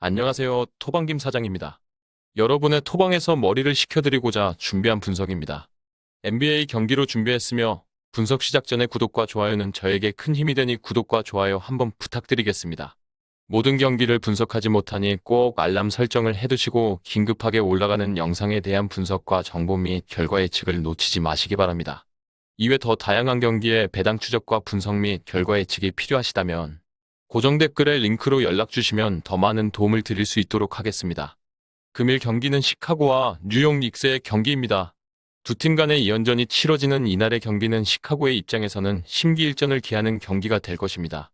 안녕하세요. 토방김 사장입니다. 여러분의 토방에서 머리를 식혀드리고자 준비한 분석입니다. NBA 경기로 준비했으며 분석 시작 전에 구독과 좋아요는 저에게 큰 힘이 되니 구독과 좋아요 한번 부탁드리겠습니다. 모든 경기를 분석하지 못하니 꼭 알람 설정을 해두시고 긴급하게 올라가는 영상에 대한 분석과 정보 및 결과 예측을 놓치지 마시기 바랍니다. 이외 더 다양한 경기의 배당 추적과 분석 및 결과 예측이 필요하시다면 고정 댓글에 링크로 연락 주시면 더 많은 도움을 드릴 수 있도록 하겠습니다. 금일 경기는 시카고와 뉴욕 닉스의 경기입니다. 두 팀 간의 2연전이 치러지는 이날의 경기는 시카고의 입장에서는 심기일전을 기하는 경기가 될 것입니다.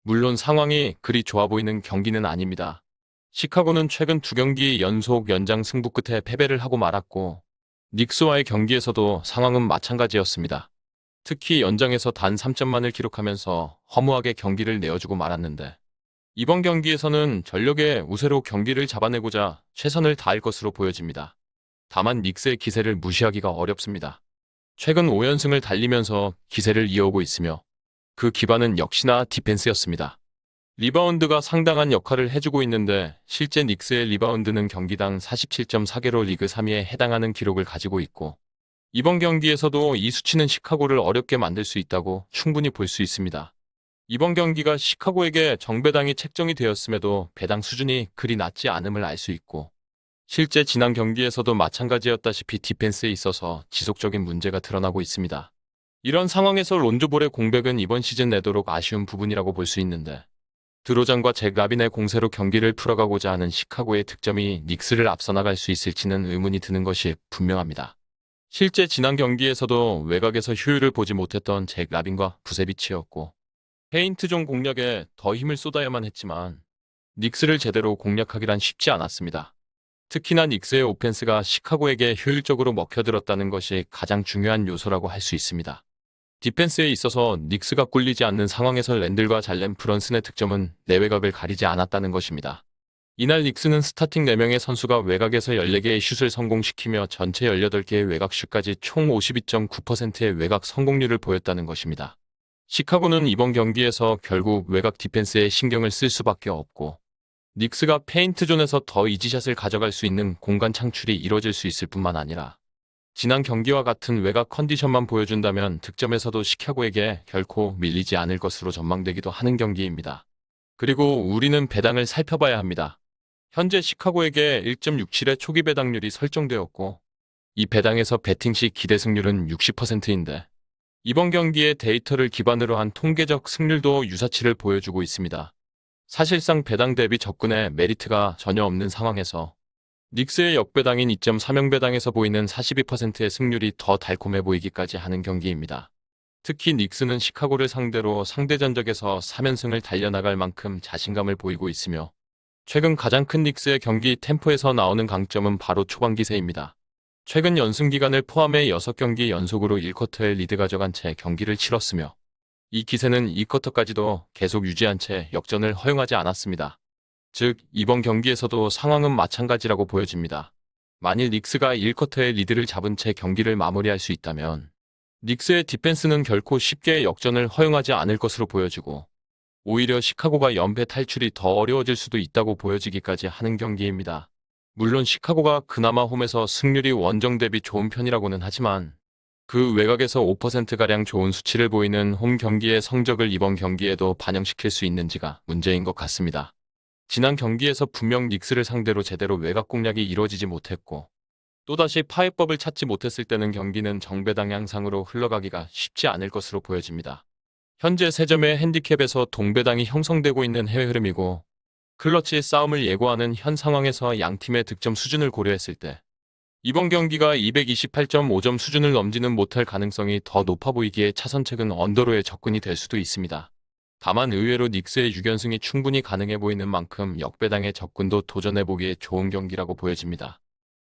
물론 상황이 그리 좋아 보이는 경기는 아닙니다. 시카고는 최근 두 경기 연속 연장 승부 끝에 패배를 하고 말았고 닉스와의 경기에서도 상황은 마찬가지였습니다. 특히 연장에서 단 3점만을 기록하면서 허무하게 경기를 내어주고 말았는데 이번 경기에서는 전력의 우세로 경기를 잡아내고자 최선을 다할 것으로 보여집니다. 다만 닉스의 기세를 무시하기가 어렵습니다. 최근 5연승을 달리면서 기세를 이어오고 있으며 그 기반은 역시나 디펜스였습니다. 리바운드가 상당한 역할을 해주고 있는데 실제 닉스의 리바운드는 경기당 47.4개로 리그 3위에 해당하는 기록을 가지고 있고 이번 경기에서도 이 수치는 시카고를 어렵게 만들 수 있다고 충분히 볼 수 있습니다. 이번 경기가 시카고에게 정배당이 책정이 되었음에도 배당 수준이 그리 낮지 않음을 알 수 있고 실제 지난 경기에서도 마찬가지였다시피 디펜스에 있어서 지속적인 문제가 드러나고 있습니다. 이런 상황에서 론조볼의 공백은 이번 시즌 내도록 아쉬운 부분이라고 볼 수 있는데 드로잔과 잭 라빈의 공세로 경기를 풀어가고자 하는 시카고의 득점이 닉스를 앞서 나갈 수 있을지는 의문이 드는 것이 분명합니다. 실제 지난 경기에서도 외곽에서 효율을 보지 못했던 잭 라빈과 부세비치였고 페인트존 공략에 더 힘을 쏟아야만 했지만 닉스를 제대로 공략하기란 쉽지 않았습니다. 특히나 닉스의 오펜스가 시카고에게 효율적으로 먹혀들었다는 것이 가장 중요한 요소라고 할 수 있습니다. 디펜스에 있어서 닉스가 꿀리지 않는 상황에서 랜들과 잘렌 브런슨의 득점은 내외곽을 가리지 않았다는 것입니다. 이날 닉스는 스타팅 4명의 선수가 외곽에서 14개의 슛을 성공시키며 전체 18개의 외곽 슛까지 총 52.9%의 외곽 성공률을 보였다는 것입니다. 시카고는 이번 경기에서 결국 외곽 디펜스에 신경을 쓸 수밖에 없고 닉스가 페인트존에서 더 이지샷을 가져갈 수 있는 공간 창출이 이뤄질 수 있을 뿐만 아니라 지난 경기와 같은 외곽 컨디션만 보여준다면 득점에서도 시카고에게 결코 밀리지 않을 것으로 전망되기도 하는 경기입니다. 그리고 우리는 배당을 살펴봐야 합니다. 현재 시카고에게 1.67의 초기 배당률이 설정되었고 이 배당에서 배팅 시 기대 승률은 60%인데 이번 경기의 데이터를 기반으로 한 통계적 승률도 유사치를 보여주고 있습니다. 사실상 배당 대비 접근에 메리트가 전혀 없는 상황에서 닉스의 역배당인 2.3형 배당에서 보이는 42%의 승률이 더 달콤해 보이기까지 하는 경기입니다. 특히 닉스는 시카고를 상대로 상대 전적에서 3연승을 달려나갈 만큼 자신감을 보이고 있으며 최근 가장 큰 닉스의 경기 템포에서 나오는 강점은 바로 초반 기세입니다. 최근 연승 기간을 포함해 6경기 연속으로 1쿼터에 리드 가져간 채 경기를 치렀으며 이 기세는 2쿼터까지도 계속 유지한 채 역전을 허용하지 않았습니다. 즉 이번 경기에서도 상황은 마찬가지라고 보여집니다. 만일 닉스가 1쿼터에 리드를 잡은 채 경기를 마무리할 수 있다면 닉스의 디펜스는 결코 쉽게 역전을 허용하지 않을 것으로 보여지고 오히려 시카고가 연패 탈출이 더 어려워질 수도 있다고 보여지기까지 하는 경기입니다. 물론 시카고가 그나마 홈에서 승률이 원정 대비 좋은 편이라고는 하지만 그 외곽에서 5%가량 좋은 수치를 보이는 홈 경기의 성적을 이번 경기에도 반영시킬 수 있는지가 문제인 것 같습니다. 지난 경기에서 분명 닉스를 상대로 제대로 외곽 공략이 이루어지지 못했고 또다시 파해법을 찾지 못했을 때는 경기는 정배당 양상으로 흘러가기가 쉽지 않을 것으로 보여집니다. 현재 3점의 핸디캡에서 동배당이 형성되고 있는 해외 흐름이고 클러치 싸움을 예고하는 현 상황에서 양팀의 득점 수준을 고려했을 때 이번 경기가 228.5점 수준을 넘지는 못할 가능성이 더 높아 보이기에 차선책은 언더로의 접근이 될 수도 있습니다. 다만 의외로 닉스의 6연승이 충분히 가능해 보이는 만큼 역배당의 접근도 도전해보기에 좋은 경기라고 보여집니다.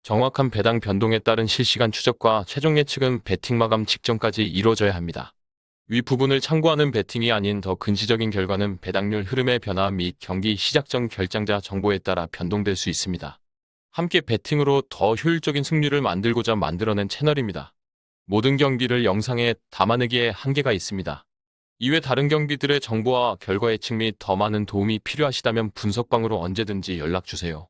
정확한 배당 변동에 따른 실시간 추적과 최종 예측은 배팅 마감 직전까지 이루어져야 합니다. 위 부분을 참고하는 배팅이 아닌 더 근시적인 결과는 배당률 흐름의 변화 및 경기 시작 전 결장자 정보에 따라 변동될 수 있습니다. 함께 배팅으로 더 효율적인 승률을 만들고자 만들어낸 채널입니다. 모든 경기를 영상에 담아내기에 한계가 있습니다. 이외 다른 경기들의 정보와 결과 예측 및 더 많은 도움이 필요하시다면 분석방으로 언제든지 연락 주세요.